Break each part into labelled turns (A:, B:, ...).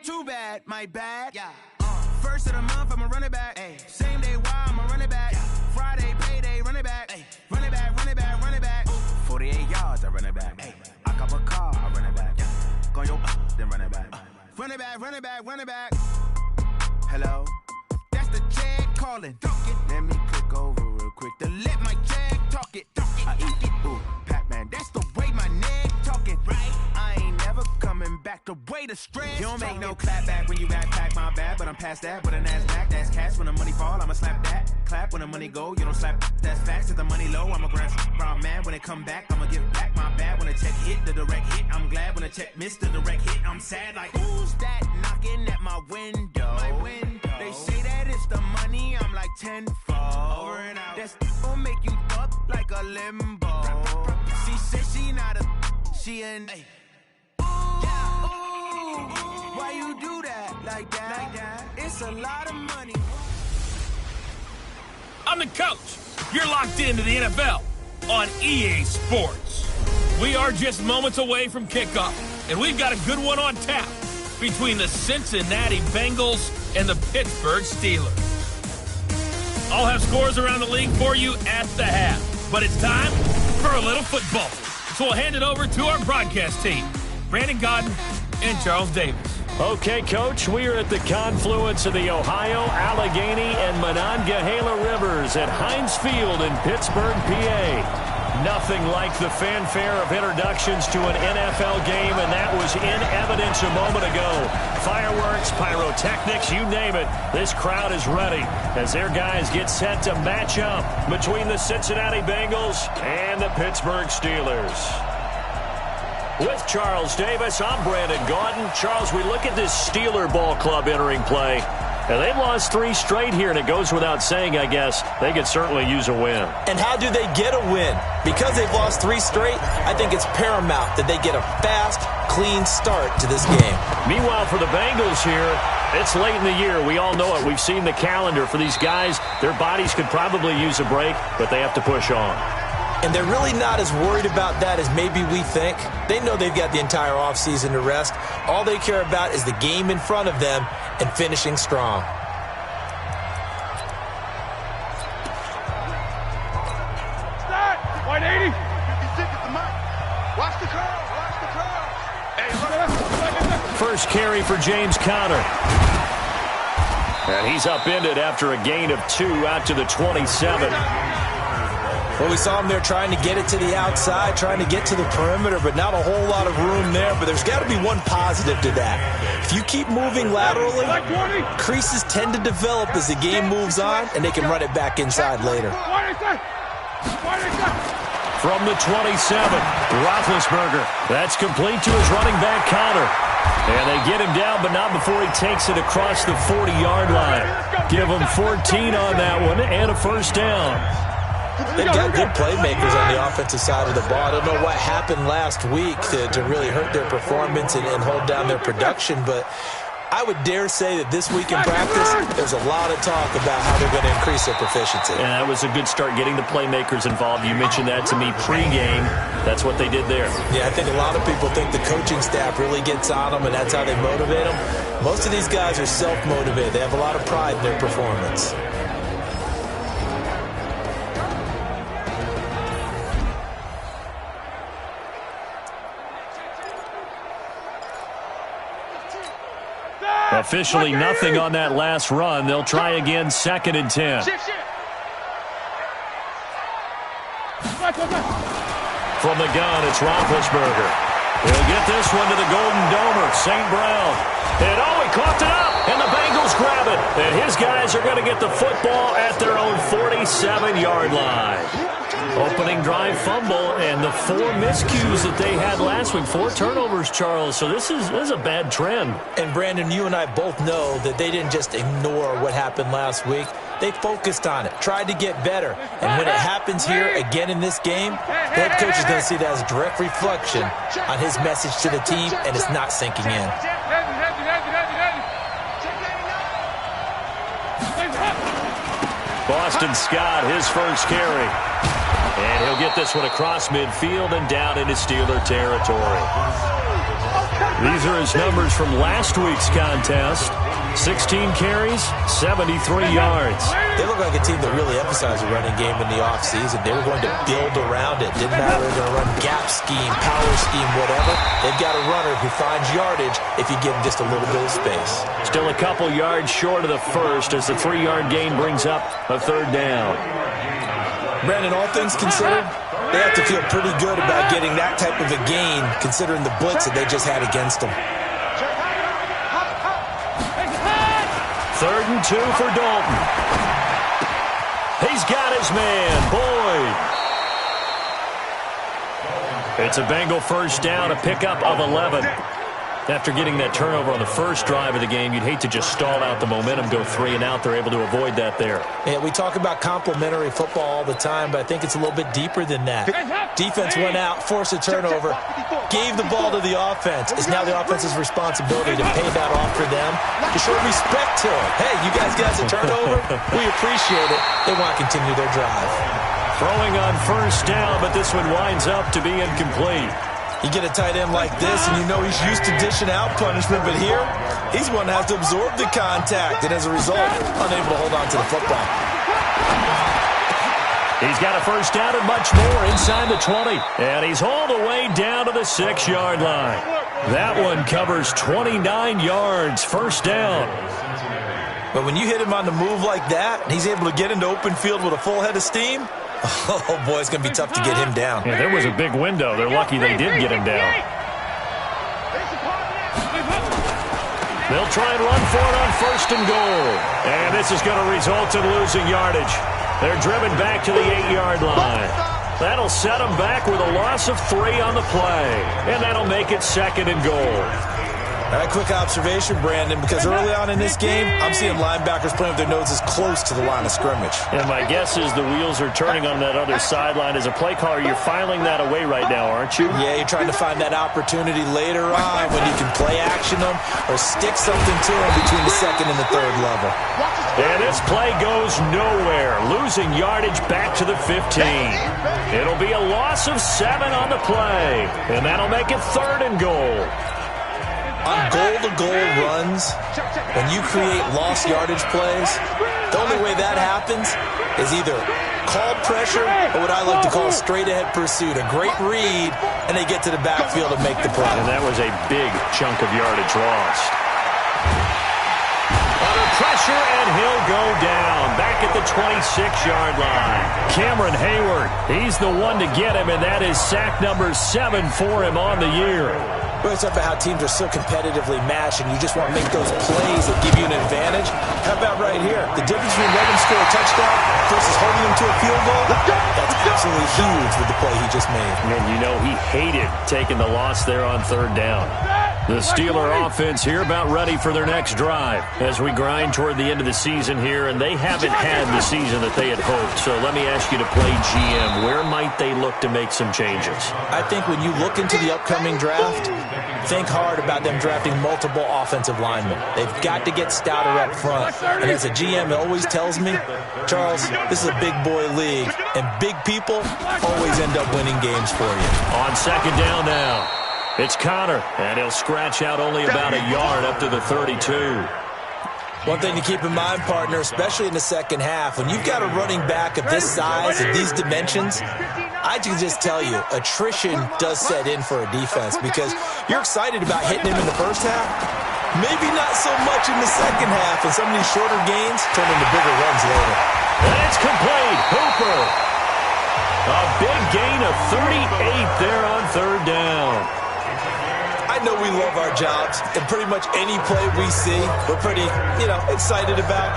A: Too bad, my bad. Yeah. First of the month, I'ma run it back. Ay. Same day, why I'ma run it back. Yeah. Friday, payday, run it back. Ay. Run it back, run it back, run it back. 48 yards, I run it back. Ay. I cop a car, I run it back. Yeah. Go yo, then run it back. Run it back, run it back, run it back. Hello? That's the jag calling. Let me click over real quick to let my jag talk it. I eat it, ooh, Pac-Man. That's the way my neck talking. Right? I ain't never coming back the way the stress. You don't make no clap back when you rap pack, my bad, but I'm past that. With a NASDAQ, that's cash. When the money fall, I'ma slap that. Clap when the money go, you don't slap. That's facts. If the money low, I'ma grab brown man. When it come back, I'ma give back my bad. When the check hit, the direct hit, I'm glad. When the check missed the direct hit, I'm sad. Like, who's that knocking at my window? My window. They say that it's the money, I'm like tenfold. Over and out. That's gon' make you up like a limbo. She said she not a, she an. Ooh, why you do that like that? It's a lot of money.
B: I'm the coach. You're locked into the NFL on EA Sports. We are just moments away from kickoff, and we've got a good one on tap between the Cincinnati Bengals and the Pittsburgh Steelers. I'll have scores around the league for you at the half, but it's time for a little football. So we'll hand it over to our broadcast team, Brandon Godden and Charles Davis.
C: Okay, Coach, we are at the confluence of the Ohio, Allegheny, and Monongahela Rivers at Heinz Field in Pittsburgh, PA. Nothing like the fanfare of introductions to an NFL game, and that was in evidence a moment ago. Fireworks, pyrotechnics, you name it. This crowd is ready as their guys get set to match up between the Cincinnati Bengals and the Pittsburgh Steelers. With Charles Davis, I'm Brandon Gaudin. Charles, we look at this Steeler ball club entering play, and they've lost 3 straight here, and it goes without saying, I guess, they could certainly use a win.
D: And how do they get a win? Because they've lost 3 straight, I think it's paramount that they get a fast, clean start to this game.
C: Meanwhile, for the Bengals here, it's late in the year. We all know it. We've seen the calendar for these guys. Their bodies could probably use a break, but they have to push on.
D: And they're really not as worried about that as maybe we think. They know they've got the entire offseason to rest. All they care about is the game in front of them and finishing strong.
E: Start! 180! Watch the curl! Watch the curl! Hey,
C: first carry for James Conner. And he's upended after a gain of 2 out to the 27.
D: Well, we saw him there trying to get it to the outside, trying to get to the perimeter, but not a whole lot of room there. But there's got to be one positive to that. If you keep moving laterally, creases tend to develop as the game moves on, and they can run it back inside later.
C: From the 27, Roethlisberger. That's complete to his running back, Conner. And they get him down, but not before he takes it across the 40-yard line. Give him 14 on that one and a first down.
D: They've got good playmakers on the offensive side of the ball. I don't know what happened last week to really hurt their performance and hold down their production, but I would dare say that this week in practice, there's a lot of talk about how they're going to increase their proficiency.
C: And that was a good start, getting the playmakers involved. You mentioned that to me pregame. That's what they did there.
D: Yeah, I think a lot of people think the coaching staff really gets on them, and that's how they motivate them. Most of these guys are self-motivated. They have a lot of pride in their performance.
C: Officially nothing on that last run. They'll try again, 2nd and 10. From the gun, it's Roethlisberger. He'll get this one to the Golden Domer, St. Brown. And he caught it up, and the Bengals grab it. And his guys are going to get the football at their own 47-yard line. Opening drive fumble, and the 4 miscues that they had last week. 4 turnovers, Charles. So this is a bad trend.
D: And, Brandon, you and I both know that they didn't just ignore what happened last week. They focused on it, tried to get better. And when it happens here again in this game, the head coach is going to see that as a direct reflection on his message to the team, and it's not sinking in.
C: Boston Scott, his first carry. And he'll get this one across midfield and down into Steeler territory. These are his numbers from last week's contest. 16 carries, 73 yards.
D: They look like a team that really emphasized the running game in the offseason. They were going to build around it. Didn't matter if they're going to run gap scheme, power scheme, whatever. They've got a runner who finds yardage if you give him just a little bit of space.
C: Still a couple yards short of the first as the 3-yard gain brings up a third down.
D: Brandon, all things considered, they have to feel pretty good about getting that type of a gain considering the blitz that they just had against them.
C: 3rd and 2 for Dalton. He's got his man, Boyd. It's a Bengal first down, a pickup of 11. After getting that turnover on the first drive of the game, you'd hate to just stall out the momentum, go 3 and out. They're able to avoid that there.
D: Yeah, we talk about complementary football all the time, but I think it's a little bit deeper than that. Defense went out, forced a turnover, gave the ball to the offense. It's now the offense's responsibility to pay that off for them, to show respect to them. Hey, you guys got a turnover? We appreciate it. They want to continue their drive.
C: Throwing on first down, but this one winds up to be incomplete.
D: You get a tight end like this, and you know he's used to dishing out punishment, but here, he's one that has to absorb the contact, and as a result, unable to hold on to the football.
C: He's got a first down and much more inside the 20, and he's all the way down to the 6-yard line. That one covers 29 yards, first down.
D: But when you hit him on the move like that, and he's able to get into open field with a full head of steam, oh, boy, it's going to be tough to get him down.
C: Yeah, there was a big window. They're lucky they did get him down. They'll try and run for it on 1st and goal. And this is going to result in losing yardage. They're driven back to the 8-yard line. That'll set them back with a loss of 3 on the play. And that'll make it 2nd and goal.
D: All right, quick observation, Brandon, because early on in this game, I'm seeing linebackers playing with their noses close to the line of scrimmage.
C: And my guess is the wheels are turning on that other sideline. As a play caller, you're filing that away right now, aren't you?
D: Yeah, you're trying to find that opportunity later on when you can play action them or stick something to them between the 2nd and the 3rd level.
C: And this play goes nowhere, losing yardage back to the 15. It'll be a loss of 7 on the play, and that'll make it 3rd and goal.
D: On goal-to-goal runs, when you create lost yardage plays, the only way that happens is either called pressure or what I like to call straight-ahead pursuit. A great read, and they get to the backfield and make the play.
C: And that was a big chunk of yardage lost. Under pressure, and he'll go down. Back at the 26-yard line. Cameron Hayward, he's the one to get him, and that is sack number 7 for him on the year.
D: We're talking about how teams are so competitively matched, and you just want to make those plays that give you an advantage. How about right here? The difference between letting him score a touchdown versus holding him to a field goal, that's absolutely huge with the play he just made.
C: And you know he hated taking the loss there on 3rd down. The Steeler offense here about ready for their next drive as we grind toward the end of the season here, and they haven't had the season that they had hoped. So let me ask you to play GM. Where might they look to make some changes?
D: I think when you look into the upcoming draft, think hard about them drafting multiple offensive linemen. They've got to get stouter up front. And as a GM, it always tells me, Charles, this is a big boy league, and big people always end up winning games for you.
C: On 2nd down now, it's Connor, and he'll scratch out only about a yard up to the 32.
D: One thing to keep in mind, partner, especially in the second half, when you've got a running back of this size and these dimensions, I can just tell you, attrition does set in for a defense because you're excited about hitting him in the first half. Maybe not so much in the second half, and some of these shorter gains turn into bigger runs later.
C: And it's complete. Hooper. A big gain of 38 there on 3rd down.
D: I know we love our jobs, and pretty much any play we see, we're pretty, excited about.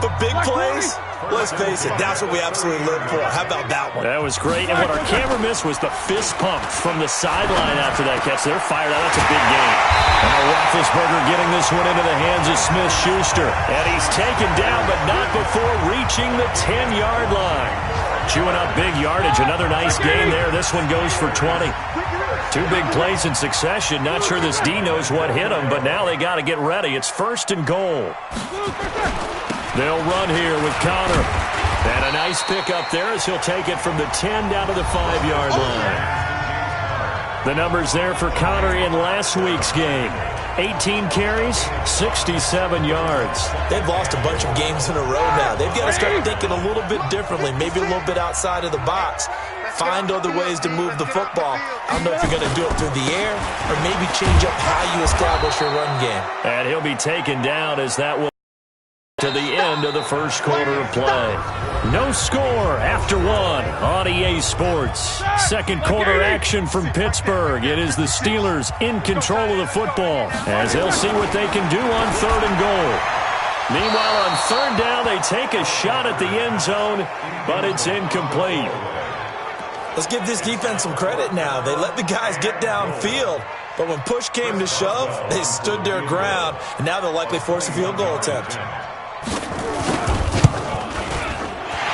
D: But big plays, let's face it, that's what we absolutely live for. How about that one?
C: That was great, and what our camera missed was the fist pump from the sideline after that catch. They're fired out. That's a big game. And Roethlisberger getting this one into the hands of Smith-Schuster. And he's taken down, but not before reaching the 10-yard line. Chewing up big yardage. Another nice game there. This one goes for 20. 2 big plays in succession. Not sure this D knows what hit him, but now they got to get ready. It's 1st and goal. They'll run here with Connor. And a nice pick up there as he'll take it from the 10 down to the 5-yard line. The numbers there for Connor in last week's game. 18 carries, 67 yards.
D: They've lost a bunch of games in a row now. They've got to start thinking a little bit differently, maybe a little bit outside of the box. Find other ways to move the football. I don't know if you're going to do it through the air or maybe change up how you establish your run game.
C: And he'll be taken down as that will to the end of the first quarter of play. No score after one on EA Sports. Second quarter action from Pittsburgh. It is the Steelers in control of the football as they'll see what they can do on 3rd and goal. Meanwhile, on 3rd down, they take a shot at the end zone, but it's incomplete.
D: Let's give this defense some credit now. They let the guys get downfield, but when push came to shove, they stood their ground, and now they'll likely force a field goal attempt.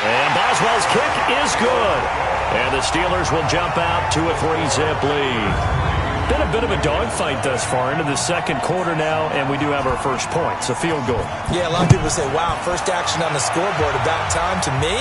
C: And Boswell's kick is good. And the Steelers will jump out to a 3-zip lead. Been a bit of a dogfight thus far into the second quarter now, and we do have our first points, a field goal.
D: Yeah, a lot of people say, wow, first action on the scoreboard, about time. To me,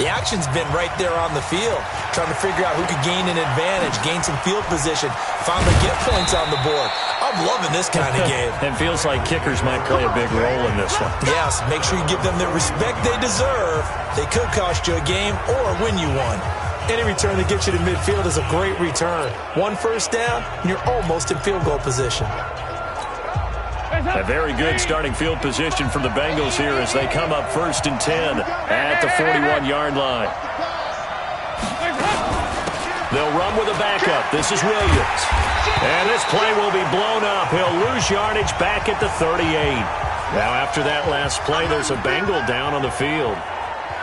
D: the action's been right there on the field, trying to figure out who could gain an advantage, gain some field position, finally get points on the board. I'm loving this kind of game.
C: It feels like kickers might play a big role in this one.
D: Yes, make sure you give them the respect they deserve. They could cost you a game or win you one. Any return that gets you to midfield is a great return. One first down, and you're almost in field goal position.
C: A very good starting field position for the Bengals here as they come up 1st and 10 at the 41-yard line. They'll run with a backup. This is Williams. And this play will be blown up. He'll lose yardage back at the 38. Now after that last play, there's a Bengal down on the field.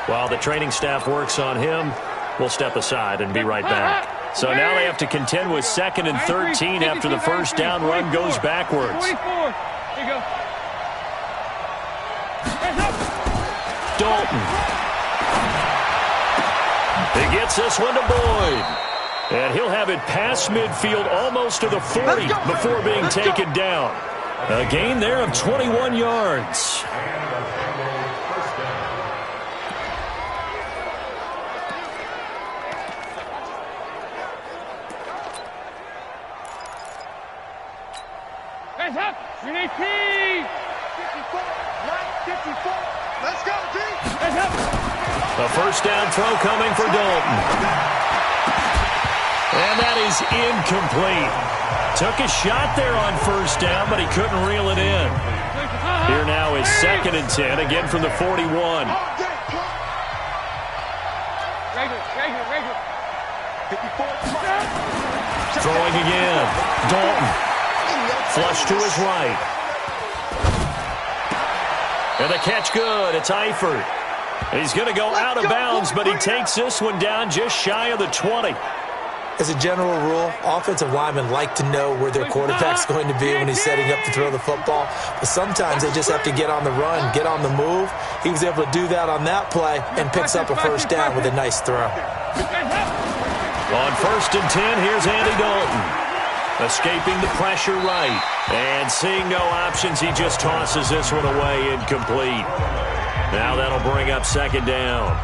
C: While the training staff works on him, we'll step aside and be right back. So now they have to contend with 2nd and 13 after the first down run goes backwards. Dalton. He gets this one to Boyd. And he'll have it past midfield almost to the 40 before being taken down. A gain there of 21 yards.
E: Let's go, D.
C: A first down throw coming for Dalton. And that is incomplete. Took a shot there on first down, but he couldn't reel it in. Here now is 2nd and 10, again from the 41. Throwing again. Dalton. Flush to his right. And the catch good. It's Eifert. He's going to go out of bounds, but he takes this one down just shy of the 20.
D: As a general rule, offensive linemen like to know where their quarterback's going to be when he's setting up to throw the football. But sometimes they just have to get on the run, get on the move. He was able to do that on that play and picks up a first down with a nice throw.
C: On 1st and 10, here's Andy Dalton. Escaping the pressure right. And seeing no options, he just tosses this one away incomplete. Now that'll bring up 2nd down.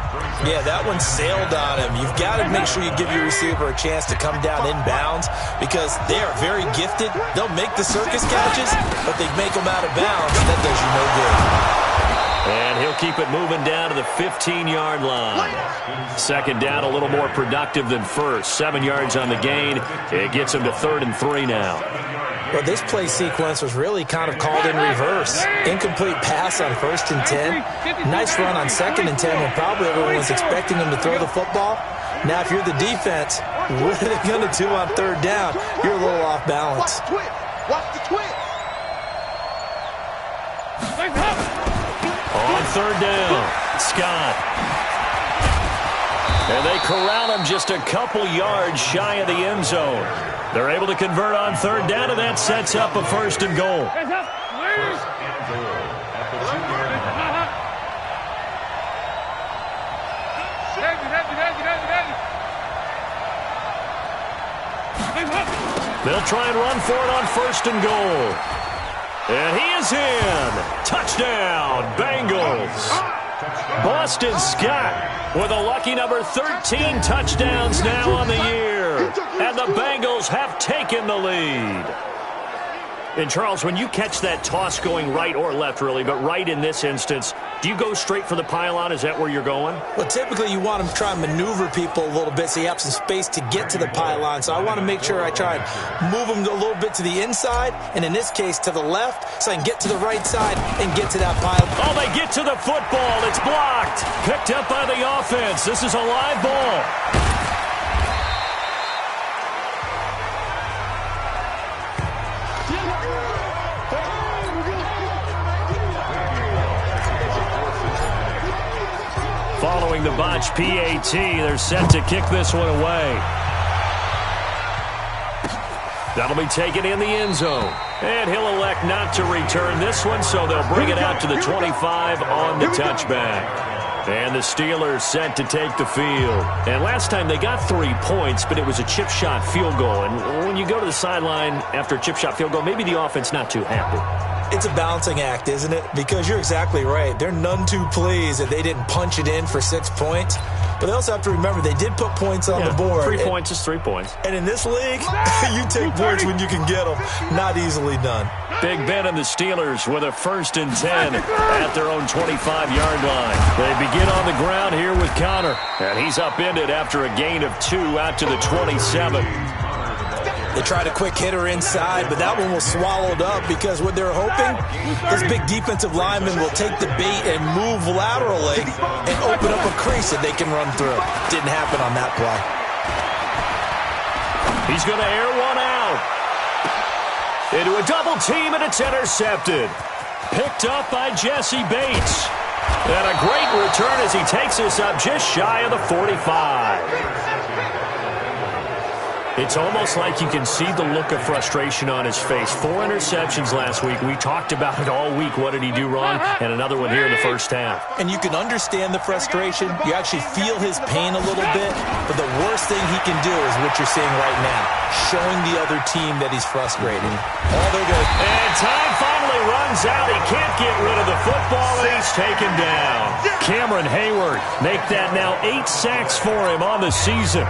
D: Yeah, that one sailed on him. You've got to make sure you give your receiver a chance to come down inbounds because they are very gifted. They'll make the circus catches, but they make them out of bounds. That does you no good.
C: And he'll keep it moving down to the 15-yard line. 2nd down, a little more productive than first. 7 yards on the gain. It gets him to 3rd and 3 now.
D: Well, this play sequence was really kind of called in reverse. Incomplete pass on 1st and 10. Nice run on 2nd and 10 when probably everyone was expecting him to throw the football. Now, if you're the defense, what are they going to do on 3rd down? You're a little off balance.
E: Watch the twist.
C: On 3rd down, Scott. And they corral him just a couple yards shy of the end zone. They're able to convert on 3rd down, and that sets up a 1st and goal. They'll try and run for it on 1st and goal. And he is in. Touchdown, Bengals. Boston Scott with a lucky number 13 touchdowns now on the year. And the Bengals have taken the lead. And, Charles, when you catch that toss going right or left, really, but right in this instance, do you go straight for the pylon? Is that where you're going?
D: Well, typically you want to try and maneuver people a little bit so you have some space to get to the pylon. So I want to make sure I try and move them a little bit to the inside, and in this case to the left, so I can get to the right side and get to that pylon.
C: Oh, they get to the football. It's blocked. Picked up by the offense. This is a live ball. Following the botch PAT, they're set to kick this one away. That'll be taken in the end zone. And he'll elect not to return this one, so they'll bring it out to the 25 on the touchback. And the Steelers set to take the field. And last time they got 3 points, but it was a chip shot field goal. And when you go to the sideline after a chip shot field goal, maybe the offense not too happy.
D: It's a balancing act, isn't it? Because you're exactly right. They're none too pleased that they didn't punch it in for 6 points. But they also have to remember they did put points on the board.
C: 3 points is 3 points.
D: And in this league, you take points when you can get them. Not easily done.
C: Big Ben and the Steelers with a 1st and 10 at their own 25-yard line. They begin on the ground here with Connor. And he's upended after a gain of 2 out to the 27.
D: They tried a quick hitter inside, but that one was swallowed up because what they're hoping, this big defensive lineman will take the bait and move laterally and open up a crease that they can run through. Didn't happen on that play.
C: He's going to air one out. Into a double team, and it's intercepted. Picked up by Jesse Bates. And a great return as he takes us up just shy of the 45. It's almost like you can see the look of frustration on his face. 4 interceptions last week. We talked about it all week. What did he do wrong? And another one here in the first half.
D: And you can understand the frustration. You actually feel his pain a little bit. But the worst thing he can do is what you're seeing right now, showing the other team that he's frustrated. All they're good.
C: And time finally runs out. He can't get rid of the football, and he's taken down. Cameron Hayward make that now 8 sacks for him on the season.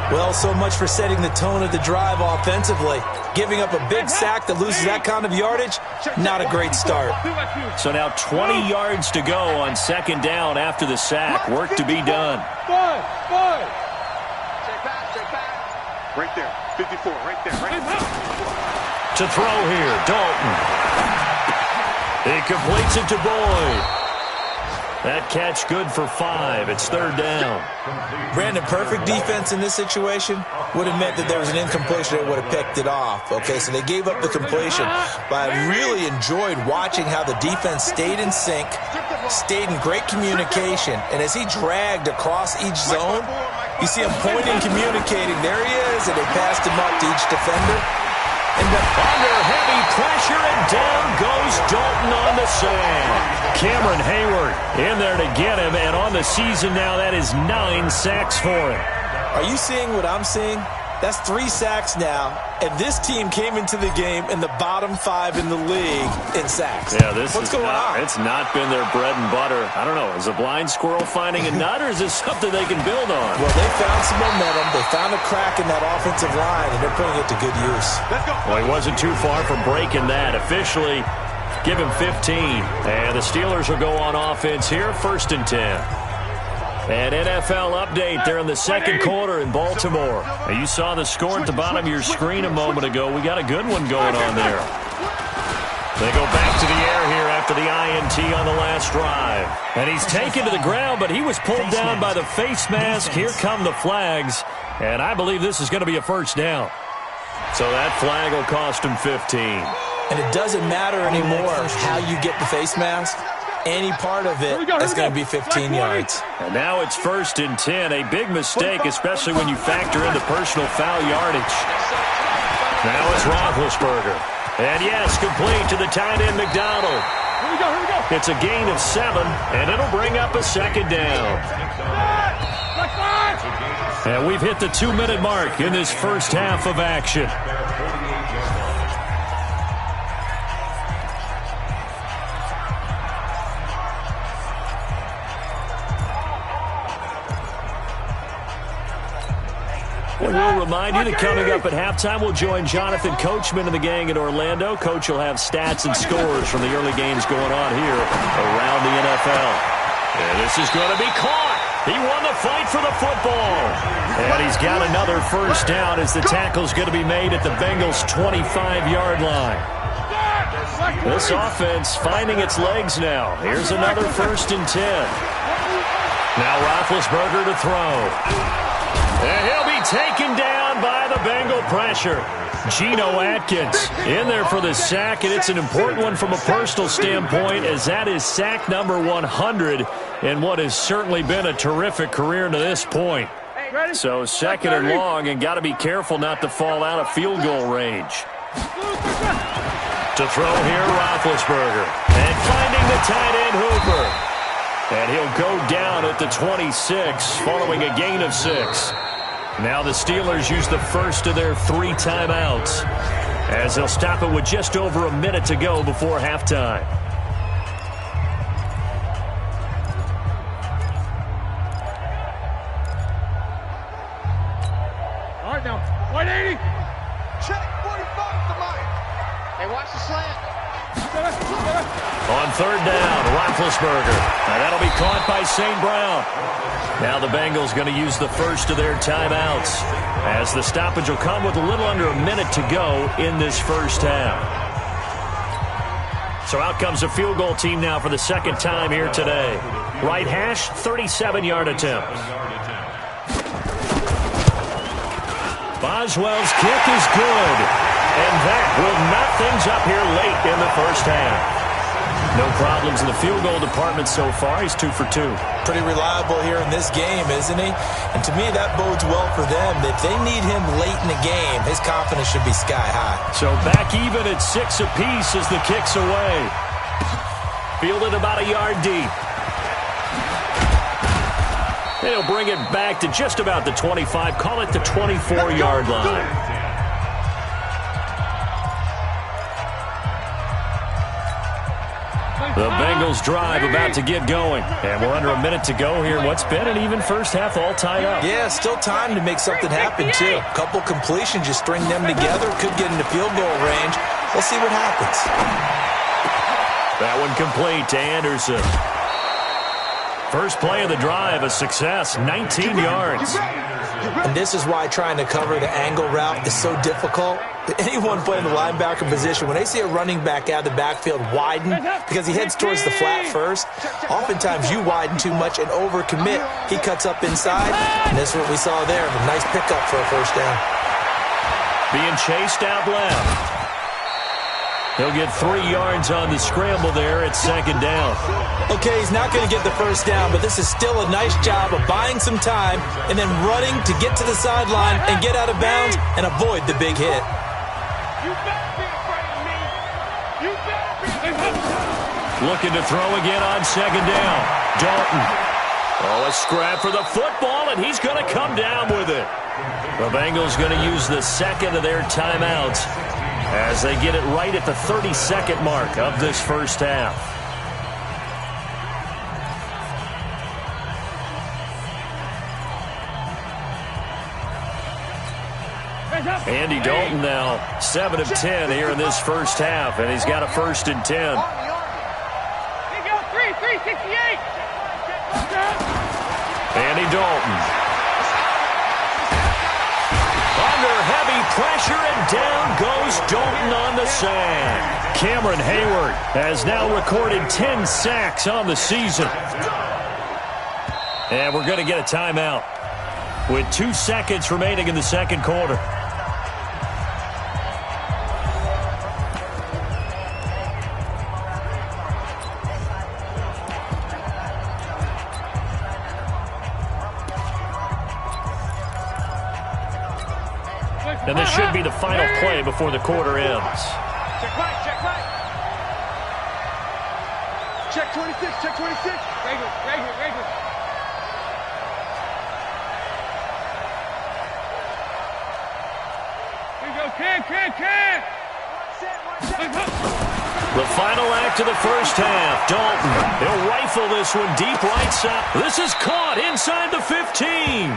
D: Well, so much for setting the tone of the drive offensively. Giving up a big sack that loses that kind of yardage, not a great start.
C: So now 20 yards to go on 2nd down after the sack. Work to be done.
E: Five. Check back. Right there. 54, right there.
C: To throw here, Dalton. He completes it to Boyd. That catch good for 5. It's 3rd down.
D: Brandon, perfect defense in this situation would have meant that there was an incompletion that would have picked it off. Okay, so they gave up the completion. But I really enjoyed watching how the defense stayed in sync, stayed in great communication. And as he dragged across each zone, you see him pointing, communicating. There he is, and they passed him up to each defender. And
C: under heavy pressure, and down goes Dalton on the sand. Cameron Hayward in there to get him, and on the season now, that is 9 sacks for him.
D: Are you seeing what I'm seeing? That's 3 sacks now, and this team came into the game in the bottom 5 in the league in sacks.
C: Yeah,
D: What's going on?
C: It's not been their bread and butter. I don't know. Is a blind squirrel finding a nut, or is this something they can build on?
D: Well, they found some momentum. They found a crack in that offensive line, and they're putting it to good use.
C: Well, he wasn't too far from breaking that. Officially, give him 15. And the Steelers will go on offense here, 1st and 10. An NFL update there in the 2nd quarter in Baltimore. Now, you saw the score at the bottom of your screen a moment ago. We got a good one going on there. They go back to the air here after the INT on the last drive. And he's taken to the ground, but he was pulled down by the face mask. Here come the flags. And I believe this is going to be a 1st down. So that flag will cost him 15.
D: And it doesn't matter anymore how you get the face mask. Any part of it is going to be 15 yards.
C: And now it's 1st and 10. A big mistake, especially when you factor in the personal foul yardage. Now it's Roethlisberger. And yes, complete to the tight end McDonald.
E: Here we go.
C: It's a gain of 7, and it'll bring up a 2nd down. And we've hit the 2-minute mark in this first half of action. We'll remind you that coming up at halftime, we'll join Jonathan Coachman and the gang in Orlando. Coach will have stats and scores from the early games going on here around the NFL. And this is going to be caught. He won the fight for the football. And he's got another first down as the tackle's going to be made at the Bengals' 25-yard line. This offense finding its legs now. Here's another 1st and 10. Now Roethlisberger to throw. And he'll be taken down by the Bengal pressure. Geno Atkins in there for the sack, and it's an important one from a personal standpoint as that is sack number 100 in what has certainly been a terrific career to this point. So 2nd and long, and got to be careful not to fall out of field goal range. To throw here, Roethlisberger. And finding the tight end, Hooper. And he'll go down at the 26 following a gain of 6. Now the Steelers use the first of their 3 timeouts as they'll stop it with just over a minute to go before halftime.
E: All right, now, 180. Check 45 to Mike. Hey, watch the slant.
C: On 3rd down, Roethlisberger. And that'll be caught by St. Brown. Now the Bengals going to use the first of their timeouts as the stoppage will come with a little under a minute to go in this first half. So out comes a field goal team now for the 2nd time here today. Right hash, 37-yard attempt. Boswell's kick is good. And that will knot things up here late in the first half. No problems in the field goal department so far. He's 2 for 2.
D: Pretty reliable here in this game, isn't he? And to me, that bodes well for them. If they need him late in the game, his confidence should be sky high.
C: So back even at 6 apiece as the kick's away. Fielded about a yard deep. And he'll bring it back to just about the 25. Call it the 24-yard line. The Bengals drive about to get going. And we're under a minute to go here. What's been an even first half all tied up.
D: Yeah, still time to make something happen, too. A couple completions, you string them together, could get into field goal range. We'll see what happens.
C: That one complete to Anderson. First play of the drive, a success, 19 yards.
D: And this is why trying to cover the angle route is so difficult. Anyone playing the linebacker position, when they see a running back out of the backfield widen because he heads towards the flat first, oftentimes you widen too much and overcommit. He cuts up inside, and that's what we saw there. A nice pickup for a first down.
C: Being chased out left. He'll get 3 yards on the scramble there at 2nd down.
D: Okay, he's not going to get the first down, but this is still a nice job of buying some time and then running to get to the sideline and get out of bounds and avoid the big hit.
E: You better be afraid of me. You better be.
C: Looking to throw again on 2nd down. Dalton. Oh, a scrap for the football, and he's going to come down with it. The Bengals going to use the 2nd of their timeouts as they get it right at the 30-second mark of this first half. Andy Dalton now 7 of 10 here in this first half, and he's got a 1st and 10.
E: Here you go, 368.
C: Andy Dalton. Under heavy pressure, and down goes Dalton on the sand. Cameron Hayward has now recorded 10 sacks on the season. And we're going to get a timeout with 2 seconds remaining in the 2nd quarter. And this should be the final play before the quarter ends.
E: Check right, check right. Check 26, check 26. Right here, right here, right here. Here you go, can.
C: The final act of the first half. Dalton, he'll rifle this one deep right side. This is caught inside the 15.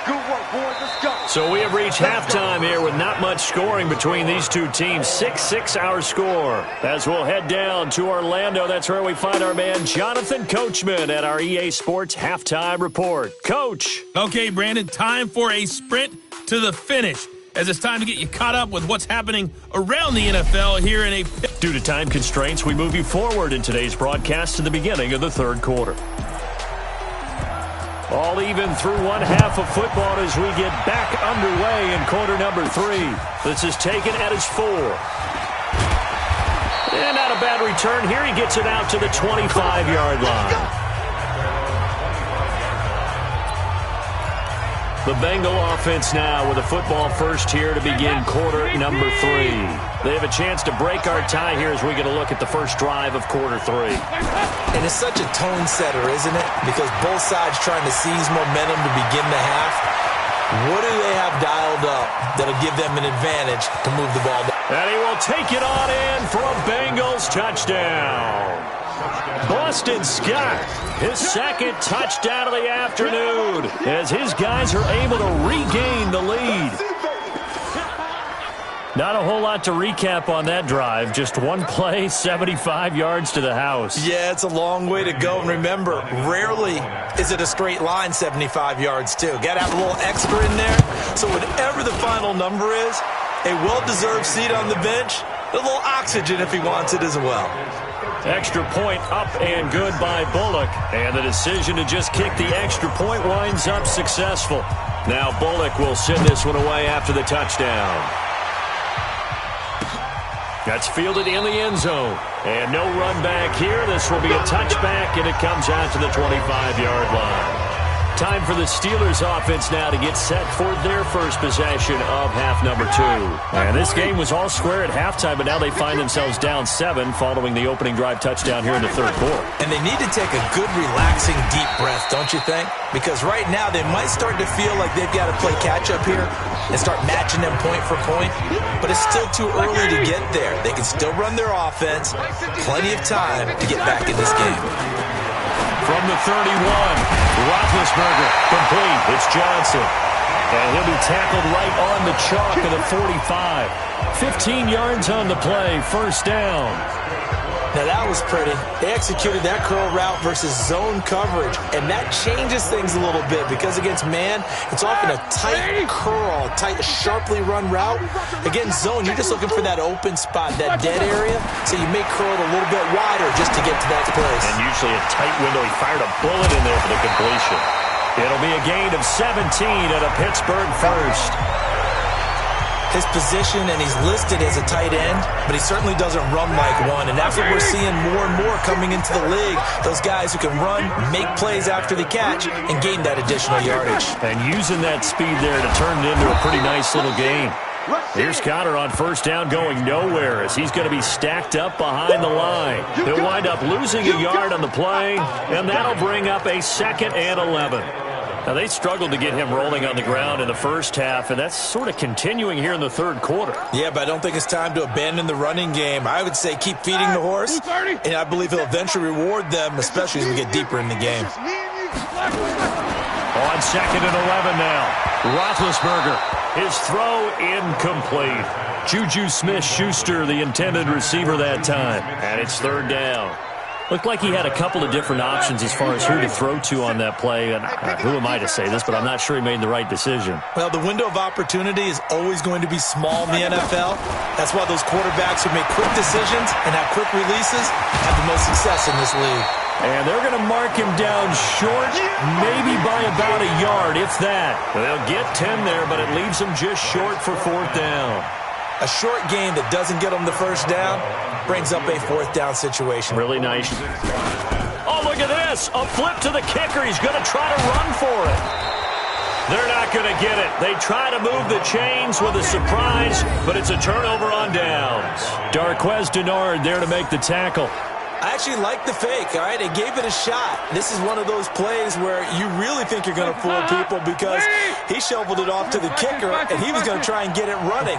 E: Good work, boys. Let's go.
C: So we have reached halftime here with not much scoring between these two teams. 6-6 our score. As we'll head down to Orlando, that's where we find our man Jonathan Coachman at our EA Sports Halftime Report. Coach.
B: Okay, Brandon, time for a sprint to the finish, as it's time to get you caught up with what's happening around the NFL here in a...
C: Due to time constraints, we move you forward in today's broadcast to the beginning of the third quarter. All even through one half of football as we get back underway in quarter number 3. This is taken at his 4. And not a bad return here. He gets it out to the 25-yard line. The Bengal offense now with a football first here to begin quarter number 3. They have a chance to break our tie here as we get a look at the first drive of quarter 3.
D: And it's such a tone setter, isn't it? Because both sides trying to seize momentum to begin the half. What do they have dialed up that'll give them an advantage to move the ball down?
C: And he will take it on in for a Bengals touchdown. Boston Scott, his second touchdown of the afternoon, as his guys are able to regain the lead. Not a whole lot to recap on that drive. Just one play, 75 yards to the house.
D: Yeah, it's a long way to go. And remember, rarely is it a straight line 75 yards, too. Got to have a little extra in there. So whatever the final number is, a well-deserved seat on the bench, a little oxygen if he wants it as well.
C: Extra point up and good by Bullock. And the decision to just kick the extra point winds up successful. Now Bullock will send this one away after the touchdown. That's fielded in the end zone. And no run back here. This will be a touchback, and it comes out to the 25-yard line. Time for the Steelers offense now to get set for their first possession of half number 2. And this game was all square at halftime, but now they find themselves down 7 following the opening drive touchdown here in the third quarter.
D: And they need to take a good, relaxing, deep breath, don't you think? Because right now they might start to feel like they've got to play catch-up here and start matching them point for point. But it's still too early to get there. They can still run their offense. Plenty of time to get back in this game.
C: From the 31, Roethlisberger complete. It's Johnson. And he'll be tackled right on the chalk of the 45. 15 yards on the play, first down.
D: Now that was pretty. They executed that curl route versus zone coverage, and that changes things a little bit because against man, it's often a tight curl, tight, sharply run route. Against zone, you're just looking for that open spot, that dead area, so you may curl it a little bit wider just to get to that place.
C: And usually a tight window. He fired a bullet in there for the completion. It'll be a gain of 17 at a Pittsburgh first.
D: His position, and he's listed as a tight end, but he certainly doesn't run like one, and that's what we're seeing more and more coming into the league. Those guys who can run, make plays after the catch, and gain that additional yardage.
C: And using that speed there to turn it into a pretty nice little game. Here's Conner on first down going nowhere as he's going to be stacked up behind the line. He'll wind up losing a yard on the play, and that'll bring up a 2nd and 11. Now, they struggled to get him rolling on the ground in the first half, and that's sort of continuing here in the third quarter.
D: Yeah, but I don't think it's time to abandon the running game. I would say keep feeding the horse, and I believe he'll eventually reward them, especially as we get deeper in the game.
C: On 2nd and 11 now. Roethlisberger, his throw incomplete. Juju Smith-Schuster, the intended receiver that time, and it's third down. Looked like he had a couple of different options as far as who to throw to on that play. And who am I to say this, but I'm not sure he made the right decision.
D: Well, the window of opportunity is always going to be small in the NFL. That's why those quarterbacks who make quick decisions and have quick releases have the most success in this league.
C: And they're going to mark him down short, maybe by about a yard, if that. They'll get 10 there, but it leaves them just short for fourth down.
D: A short game that doesn't get them the first down brings up a fourth down situation.
C: Really nice. Oh, look at this. A flip to the kicker. He's going to try to run for it. They're not going to get it. They try to move the chains with a surprise, but it's a turnover on downs. Darqueze Dennard there to make the tackle.
D: I actually like the fake, all right? They gave it a shot. This is one of those plays where you really think you're going to fool people because he shoveled it off to the kicker, and he was going to try and get it running.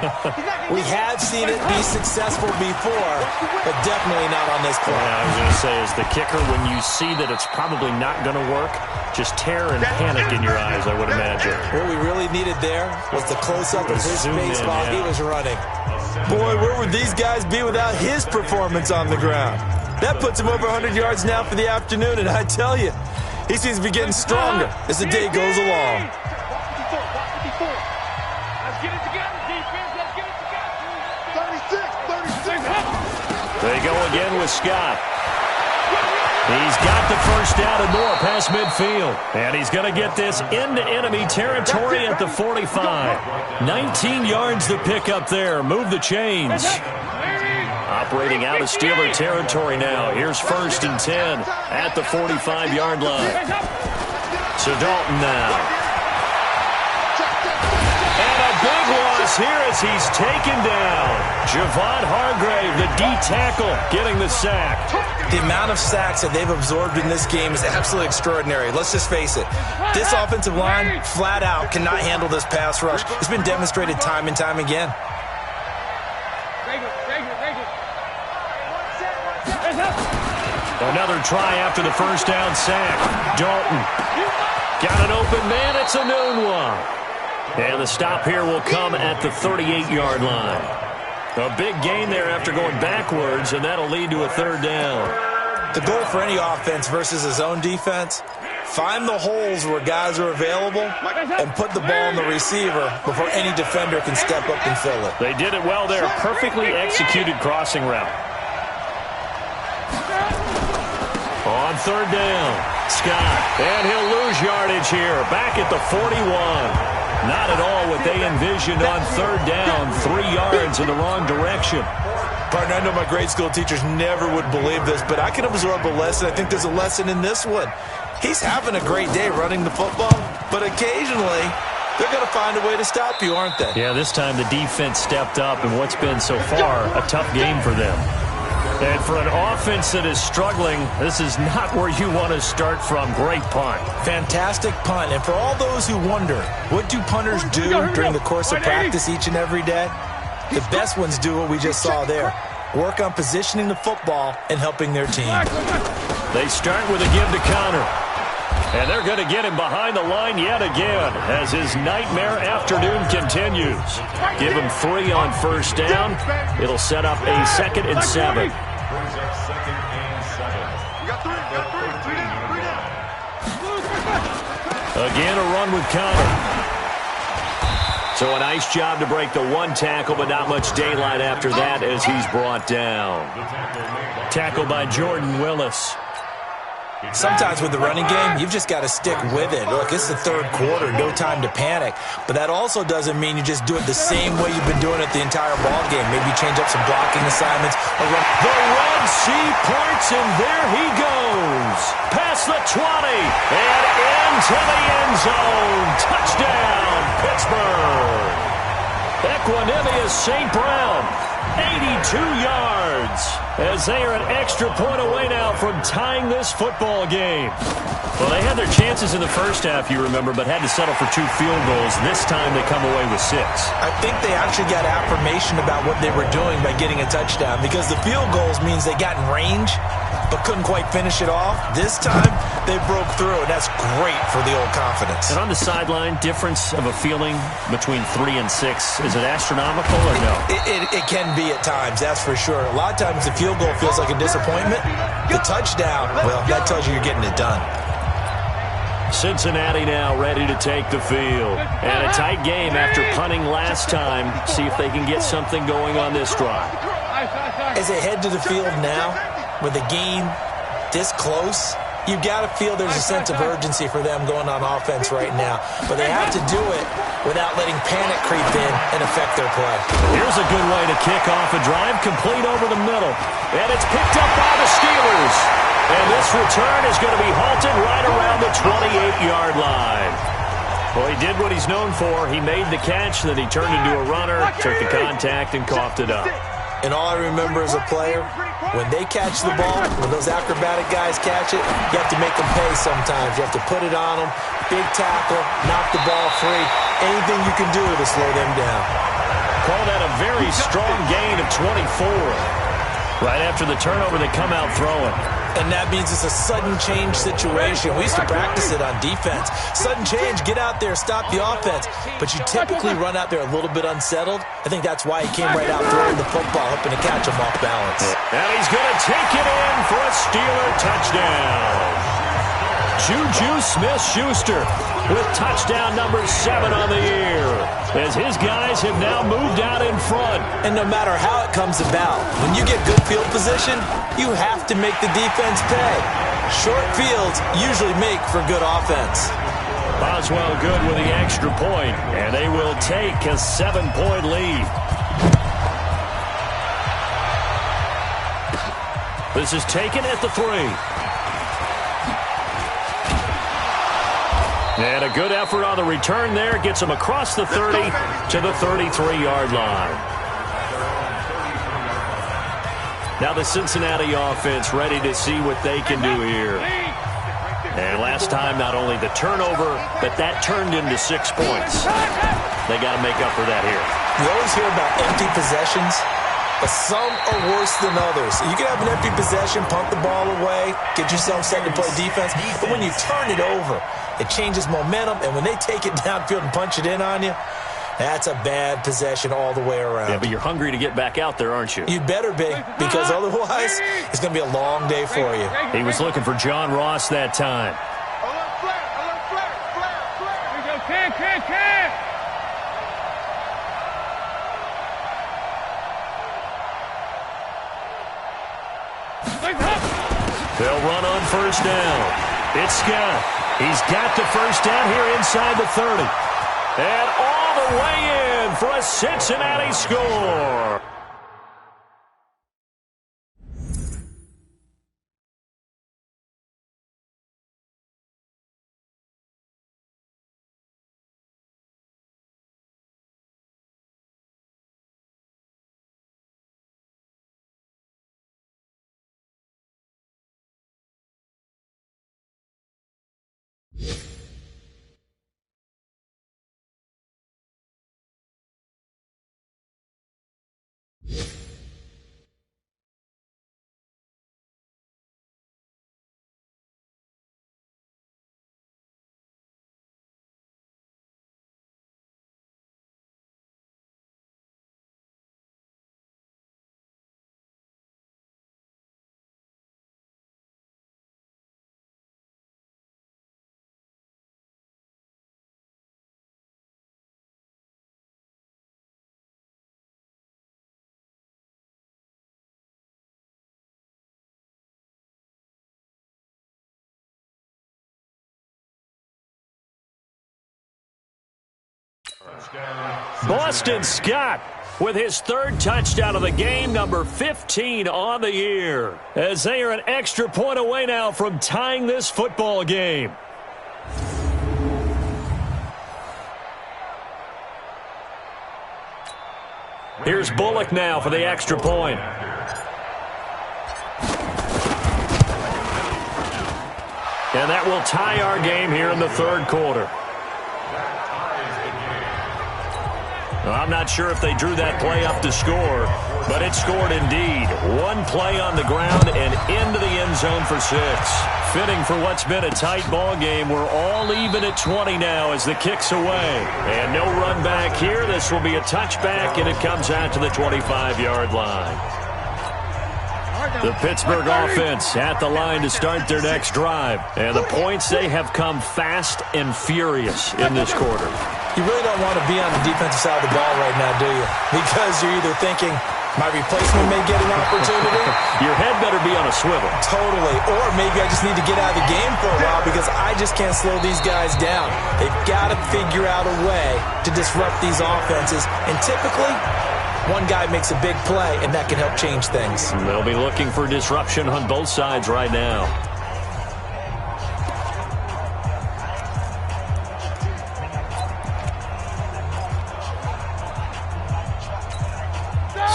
D: We have seen it be successful before, but definitely not on this play.
C: Yeah, I was going to say, as the kicker, when you see that it's probably not going to work, Just terror and panic in your eyes, I would imagine.
D: What we really needed there was the close-up of his face while he was running. Boy, where would these guys be without his performance on the ground? That puts him over 100 yards now for the afternoon, and I tell you, he seems to be getting stronger as the day goes along.
E: Let's get it together, defense. Let's get it together. 36.
C: They go again with Scott. He's got the first down and more past midfield. And he's going to get this into enemy territory at the 45. 19 yards to pick up there. Move the chains. Operating out of Steeler territory now. Here's 1st and 10 at the 45-yard line. So Dalton now. And a big loss here as he's taken down. Javon Hargrave, the D tackle, getting the sack.
D: The amount of sacks that they've absorbed in this game is absolutely extraordinary. Let's just face it. This offensive line, flat out, cannot handle this pass rush. It's been demonstrated time and time again.
C: Another try after the first down sack. Dalton got an open man. It's a noon one. And the stop here will come at the 38-yard line. A big gain there after going backwards, and that'll lead to a 3rd down.
D: The goal for any offense versus his own defense, find the holes where guys are available and put the ball on the receiver before any defender can step up and fill it.
C: They did it well there. Perfectly executed crossing route. On 3rd down, Scott. And he'll lose yardage here. Back at the 41. Not at all what they envisioned on 3rd down. 3 yards in the wrong direction.
D: Partner, I know my grade school teachers never would believe this, but I can absorb a lesson. I think there's a lesson in this one. He's having a great day running the football, but occasionally they're going to find a way to stop you, aren't they?
C: Yeah, this time the defense stepped up in what's been so far a tough game for them. And for an offense that is struggling, this is not where you want to start from. Great punt.
D: Fantastic punt. And for all those who wonder, what do punters do during the course of practice each and every day? The best ones do what we just saw there. Work on positioning the football and helping their team.
C: They start with a give to Connor. And they're going to get him behind the line yet again as his nightmare afternoon continues. Give him 3 on 1st down. It'll set up a 2nd and 7. Again, a run with Connor. So a nice job to break the 1 tackle, but not much daylight after that as he's brought down. Tackle by Jordan Willis.
D: Sometimes with the running game, you've just got to stick with it. Look, it's the 3rd quarter, no time to panic. But that also doesn't mean you just do it the same way you've been doing it the entire ball game. Maybe change up some blocking assignments.
C: The Red Sea parts, and there he goes. Past the 20 and into the end zone. Touchdown, Pittsburgh. Equanimeous St. Brown, 82 yards. As they are an extra point away now from tying this football game. Well, they had their chances in the first half, you remember, but had to settle for 2 field goals. This time they come away with 6.
D: I think they actually got affirmation about what they were doing by getting a touchdown, because the field goals means they got in range but couldn't quite finish it off. This time they broke through, and that's great for the old confidence.
C: And on the sideline, difference of a feeling between 3 and 6, is it astronomical or no?
D: It can be at times, that's for sure. A lot of times the field goal feels like a disappointment. The touchdown, well, that tells you you're getting it done.
C: Cincinnati now ready to take the field. And a tight game after punting last time. See if they can get something going on this drive.
D: As they head to the field now, with the game this close, you've got to feel there's a sense of urgency for them going on offense right now. But they have to do it without letting panic creep in and affect their play.
C: Here's a good way to kick off a drive, complete over the middle. And it's picked up by the Steelers. And this return is going to be halted right around the 28-yard line. Well, he did what he's known for. He made the catch, then he turned into a runner, took the contact, and coughed it up.
D: And all I remember as a player, when they catch the ball, when those acrobatic guys catch it, you have to make them pay sometimes. You have to put it on them, big tackle, knock the ball free, anything you can do to slow them down.
C: Call that a very strong gain of 24. Right after the turnover, they come out throwing.
D: And that means it's a sudden change situation. We used to practice it on defense. Sudden change, get out there, stop the offense. But you typically run out there a little bit unsettled. I think that's why he came right out throwing the football, hoping to catch him off balance.
C: And he's going to take it in for a Steeler touchdown. Juju Smith-Schuster with touchdown number 7 on the year, as his guys have now moved out in front.
D: And no matter how it comes about, when you get good field position, you have to make the defense pay. Short fields usually make for good offense.
C: Boswell good with the extra point, and they will take a 7-point lead. This is taken at the 3. And a good effort on the return there. Gets him across the 30 to the 33-yard line. Now the Cincinnati offense ready to see what they can do here. And last time, not only the turnover, but that turned into 6 points. They got to make up for that here.
D: You always hear about empty possessions, but some are worse than others. You can have an empty possession, punt the ball away, get yourself set to play defense, but when you turn it over, it changes momentum, and when they take it downfield and punch it in on you, that's a bad possession all the way around.
C: Yeah, but you're hungry to get back out there, aren't you?
D: You better be, because otherwise, it's going to be a long day for you.
C: He was looking for John Ross that time. They'll run on first down. It's Scott. He's got the first down here inside the 30. And all the way in for a Cincinnati score. Boston Scott with his 3rd touchdown of the game, number 15 on the year, as they are an extra point away now from tying this football game. Here's Bullock now for the extra point. And that will tie our game here in the 3rd quarter. I'm not sure if they drew that play up to score, but it scored indeed. One play on the ground and into the end zone for 6. Fitting for what's been a tight ball game. We're all even at 20 now as the kick's away. And no run back here. This will be a touchback, and it comes out to the 25-yard line. The Pittsburgh offense at the line to start their next drive. And the points, they have come fast and furious in this quarter.
D: You really don't want to be on the defensive side of the ball right now, do you? Because you're either thinking, my replacement may get an opportunity.
C: Your head better be on a swivel.
D: Totally. Or maybe I just need to get out of the game for a while because I just can't slow these guys down. They've got to figure out a way to disrupt these offenses. And typically, one guy makes a big play, and that can help change things.
C: They'll be looking for disruption on both sides right now.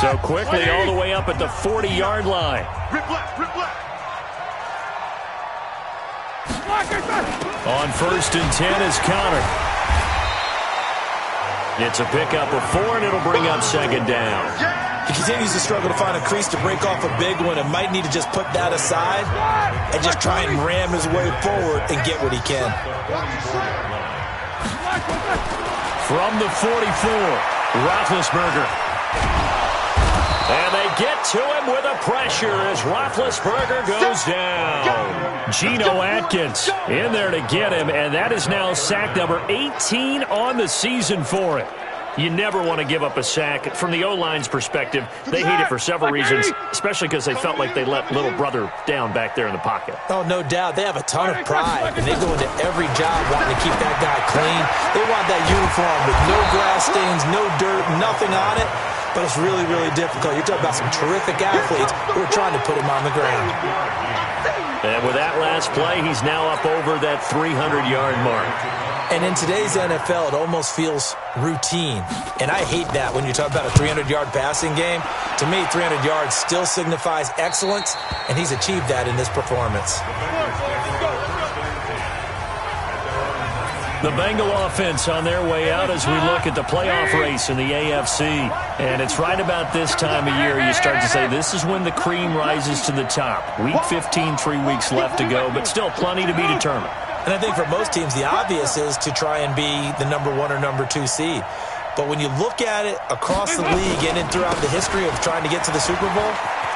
C: So quickly all the way up at the 40-yard line. On 1st and 10 is Connor. It's a pickup of 4, and it'll bring up 2nd down.
D: He continues to struggle to find a crease to break off a big one and might need to just put that aside and just try and ram his way forward and get what he can.
C: From the 44, Roethlisberger. And they get to him with a pressure as Roethlisberger goes down. Geno Atkins in there to get him, and that is now sack number 18 on the season for him. You never want to give up a sack. From the O-line's perspective, they hate it for several reasons, especially because they felt like they let little brother down back there in the pocket.
D: Oh, no doubt. They have a ton of pride, and they go into every job wanting to keep that guy clean. They want that uniform with no grass stains, no dirt, nothing on it. But it's really, really difficult. You're talking about some terrific athletes who are trying to put him on the ground.
C: And with that last play, he's now up over that 300-yard mark.
D: And in today's NFL, it almost feels routine. And I hate that when you talk about a 300-yard passing game. To me, 300 yards still signifies excellence, and he's achieved that in this performance.
C: The Bengal offense on their way out as we look at the playoff race in the AFC. And it's right about this time of year you start to say this is when the cream rises to the top. Week 15, 3 weeks left to go, but still plenty to be determined.
D: And I think for most teams, the obvious is to try and be the number 1 or number 2 seed. But when you look at it across the league and throughout the history of trying to get to the Super Bowl,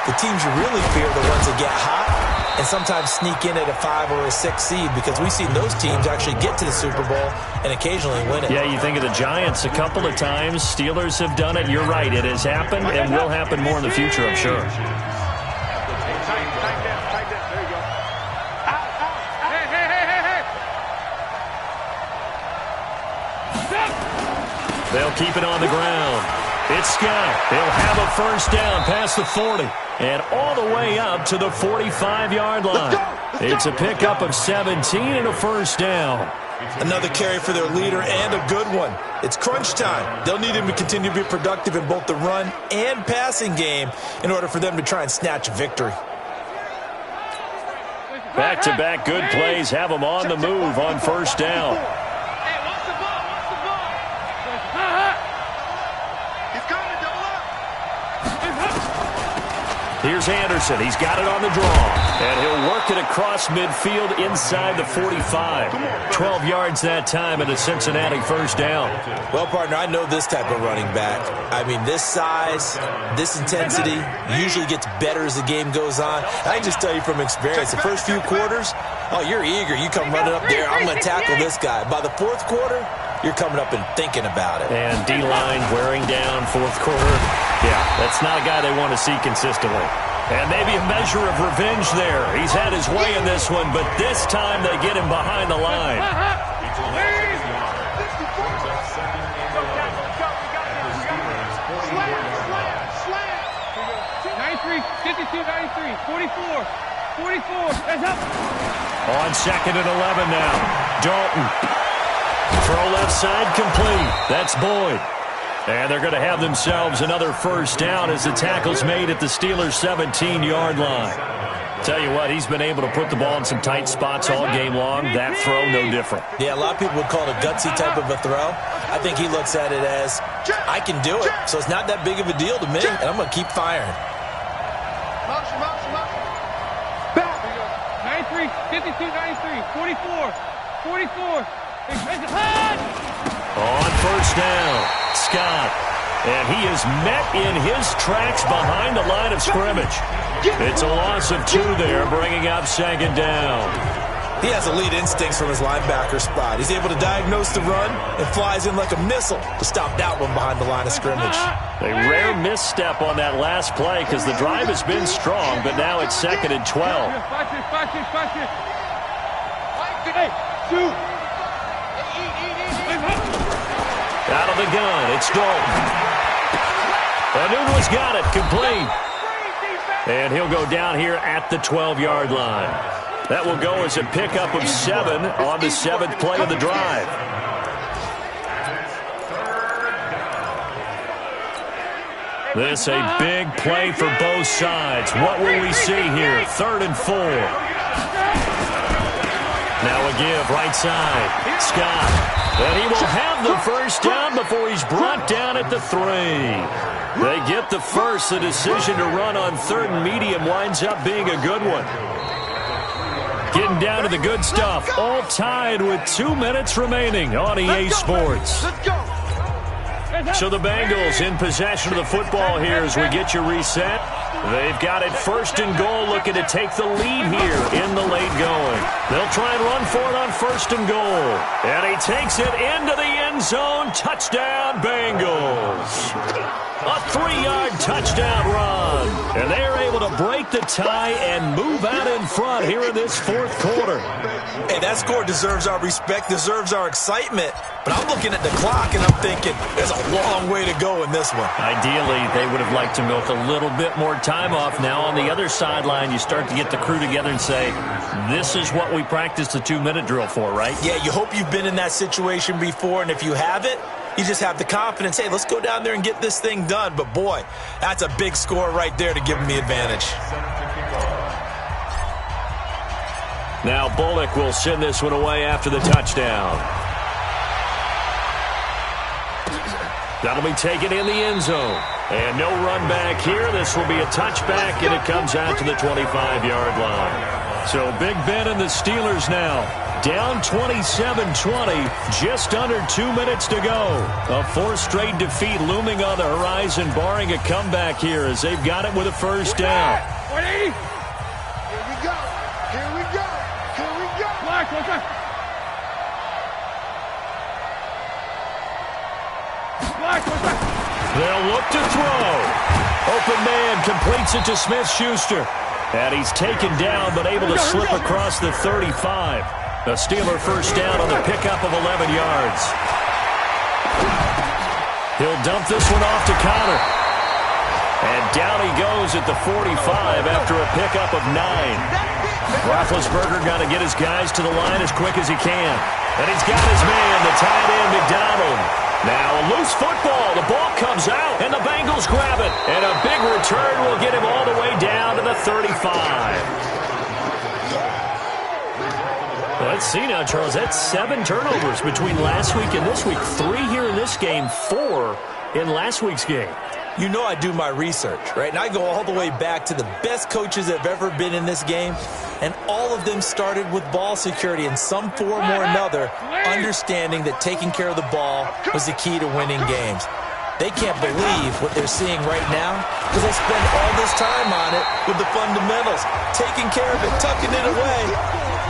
D: the teams you really fear are the ones that get hot and sometimes sneak in at a 5 or a 6 seed, because we've seen those teams actually get to the Super Bowl and occasionally win it.
C: Yeah, you think of the Giants a couple of times. Steelers have done it. You're right. It has happened and will happen more in the future, I'm sure. They'll keep it on the ground. It's Scott. He'll have a first down past the 40 and all the way up to the 45-yard line. It's a pickup of 17 and a first down.
D: Another carry for their leader and a good one. It's crunch time. They'll need him to continue to be productive in both the run and passing game in order for them to try and snatch a victory.
C: Back-to-back good plays have them on the move on first down. Here's Anderson. He's got it on the draw. And he'll work it across midfield inside the 45. 12 yards that time and a Cincinnati first down.
D: Well, partner, I know this type of running back. I mean, this size, this intensity usually gets better as the game goes on. I can just tell you from experience, the first few quarters, oh, you're eager. You come running up there, I'm going to tackle this guy. By the fourth quarter, you're coming up and thinking about it.
C: And D-line wearing down fourth quarter. Yeah, that's not a guy they want to see consistently. And maybe a measure of revenge there. He's had his way in this one, but this time they get him behind the line.
F: 92, 93, 44, 44, that's up.
C: On second and 11 now. Dalton. Throw left side complete. That's Boyd. And they're going to have themselves another first down as the tackle's made at the Steelers' 17-yard line. Tell you what, he's been able to put the ball in some tight spots all game long. That throw, no different.
D: Yeah, a lot of people would call it a gutsy type of a throw. I think he looks at it as, I can do it, so it's not that big of a deal to me, and I'm going to keep firing.
F: 93, 52, 93, 44, 44.
C: On first down, Scott. And he is met in his tracks behind the line of scrimmage. It's a loss of 2 there, bringing up second down.
D: He has elite instincts from his linebacker spot. He's able to diagnose the run and flies in like a missile to stop that one behind the line of scrimmage.
C: A rare misstep on that last play because the drive has been strong, but now it's second and 12. Out of the gun, it's Dalton. Anunua's got it, complete. And he'll go down here at the 12-yard line. That will go as a pickup of 7 on the 7th play of the drive. This a big play for both sides. What will we see here? 3rd and 4. Now a give, right side. Scott. And he will have the first down before he's brought down at the 3. They get the first. The decision to run on 3rd and medium winds up being a good one. Getting down to the good stuff. All tied with 2 minutes remaining on EA Sports.
E: Let's go.
C: So the Bengals in possession of the football here as we get you reset. They've got it 1st and goal, looking to take the lead here in the late going. They'll try and run for it on 1st and goal. And he takes it into the end zone. Touchdown, Bengals. A 3-yard touchdown run. And they're able to break the tie and move out in front here in this 4th quarter.
D: Hey, that score deserves our respect, deserves our excitement. But I'm looking at the clock, and I'm thinking there's a long way to go in this one.
C: Ideally, they would have liked to milk a little bit more time off. Now, on the other sideline, you start to get the crew together and say, this is what we practiced the 2-minute drill for, right?
D: Yeah, you hope you've been in that situation before, and if you haven't, you just have the confidence, hey, let's go down there and get this thing done. But, boy, that's a big score right there to give them the advantage.
C: Now Bullock will send this one away after the touchdown. That'll be taken in the end zone. And no run back here. This will be a touchback, and it comes out to the 25-yard line. So Big Ben and the Steelers now down 27-20, just under 2 minutes to go. A 4th straight defeat looming on the horizon, barring a comeback here as they've got it with a 1st down.
F: 180.
E: Here we go. Here we go. Here we go.
F: Black, what's that? Black, what's that?
C: They'll look to throw. Open man completes it to Smith-Schuster. And he's taken down but able to slip across the 35. A Steeler 1st down on the pickup of 11 yards. He'll dump this one off to Connor. And down he goes at the 45 after a pickup of 9. Roethlisberger got to get his guys to the line as quick as he can. And he's got his man, the tight end, McDonald. Now a loose football. The ball comes out, and the Bengals grab it. And a big return will get him all the way down to the 35. Let's see now, Charles. That's 7 turnovers between last week and this week. 3 here in this game, 4 in last week's game.
D: You know I do my research, right? And I go all the way back to the best coaches that have ever been in this game, and all of them started with ball security in some form or another, understanding that taking care of the ball was the key to winning games. They can't believe what they're seeing right now because they spend all this time on it with the fundamentals, taking care of it, tucking it away,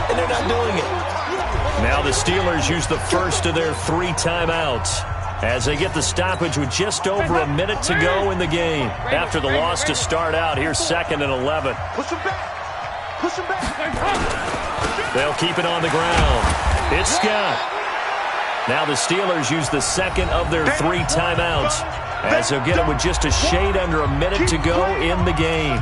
D: and they're not doing it.
C: Now the Steelers use the first of their 3 timeouts as they get the stoppage with just over a minute to go in the game. After the loss to start out, here's 2nd and 11.
E: Push him back. Push him back.
C: They'll keep it on the ground. It's Scott. Now the Steelers use the 2nd of their 3 timeouts as they'll get it with just a shade under a minute to go in the game.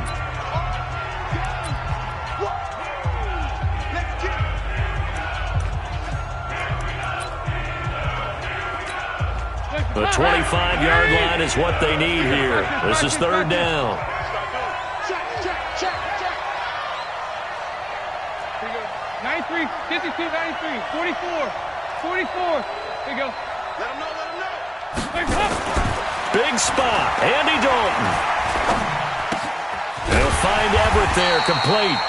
C: The 25-yard line is what they need here. This is 3rd down.
E: Check.
F: 93, 52, 93, 44, 44. There you go.
E: Let him know.
F: Big hop.
C: Big spot. Andy Dalton. They'll find Everett there, complete.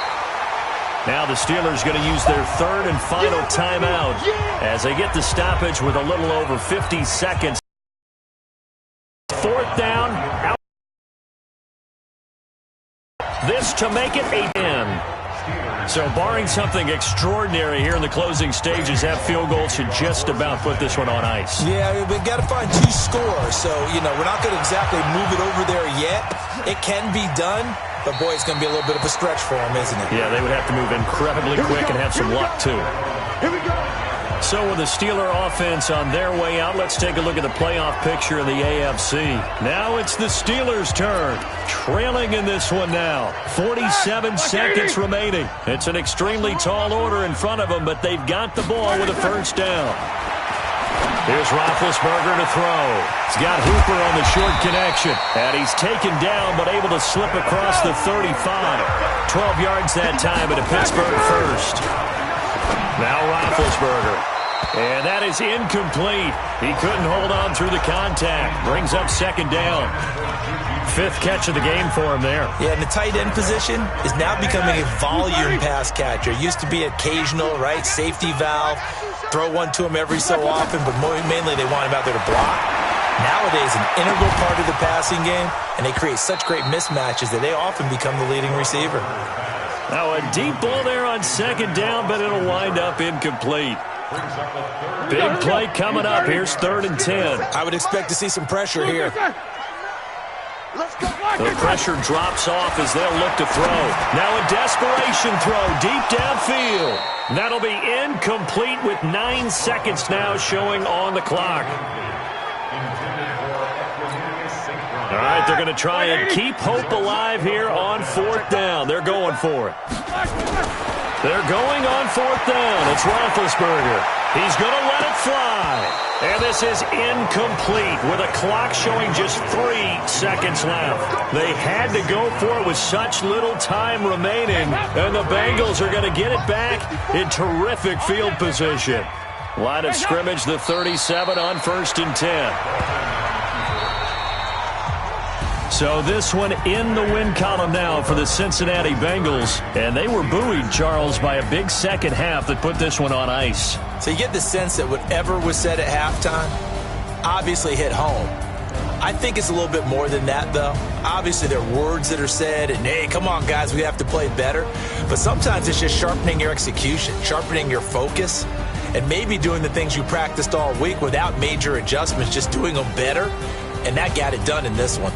C: Now the Steelers going to use their 3rd and final timeout as they get the stoppage with a little over 50 seconds. 4th down. Out. This to make it 8-10. So barring something extraordinary here in the closing stages, that field goal should just about put this one on ice.
D: Yeah, we've got to find 2 scores. So, we're not going to exactly move it over there yet. It can be done, but, boy, it's going to be a little bit of a stretch for them, isn't it?
C: Yeah, they would have to move incredibly quick and have some luck, too.
E: Here we go.
C: So with the Steeler offense on their way out, let's take a look at the playoff picture in the AFC. Now it's the Steelers' turn. Trailing in this one now. 47 seconds remaining. It's an extremely tall order in front of them, but they've got the ball with a 1st down. Here's Roethlisberger to throw. He's got Hooper on the short connection. And he's taken down, but able to slip across the 35. 12 yards that time, and a Pittsburgh 1st. Now Roethlisberger. And that is incomplete. He couldn't hold on through the contact. Brings up second down. 5th catch of the game for him there.
D: Yeah, and the tight end position is now becoming a volume pass catcher. Used to be occasional, right? Safety valve. Throw one to him every so often, but mainly they want him out there to block. Nowadays, an integral part of the passing game, and they create such great mismatches that they often become the leading receiver.
C: Now a deep ball there on second down, but it'll wind up incomplete. Big play coming up. Here's 3rd and 10.
D: I would expect to see some pressure here.
C: The pressure drops off as they'll look to throw. Now a desperation throw deep downfield. That'll be incomplete with 9 seconds now showing on the clock. All right, they're going to try and keep hope alive here on 4th down. They're going for it. They're going on 4th down. It's Roethlisberger. He's going to let it fly. And this is incomplete with a clock showing just 3 seconds left. They had to go for it with such little time remaining. And the Bengals are going to get it back in terrific field position. Line of scrimmage, the 37 on 1st and 10. So this one in the win column now for the Cincinnati Bengals. And they were buoyed, Charles, by a big second half that put this one on ice.
D: So you get the sense that whatever was said at halftime obviously hit home. I think it's a little bit more than that, though. Obviously, there are words that are said, and, hey, come on, guys, we have to play better. But sometimes it's just sharpening your execution, sharpening your focus, and maybe doing the things you practiced all week without major adjustments, just doing them better. And that got it done in this one.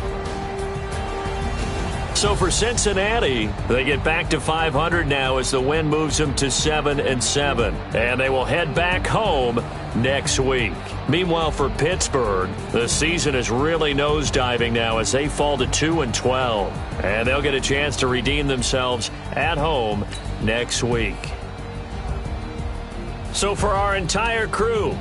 C: So for Cincinnati, they get back to 500 now as the win moves them to 7-7. And they will head back home next week. Meanwhile, for Pittsburgh, the season is really nosediving now as they fall to 2-12. And they'll get a chance to redeem themselves at home next week. So for our entire crew...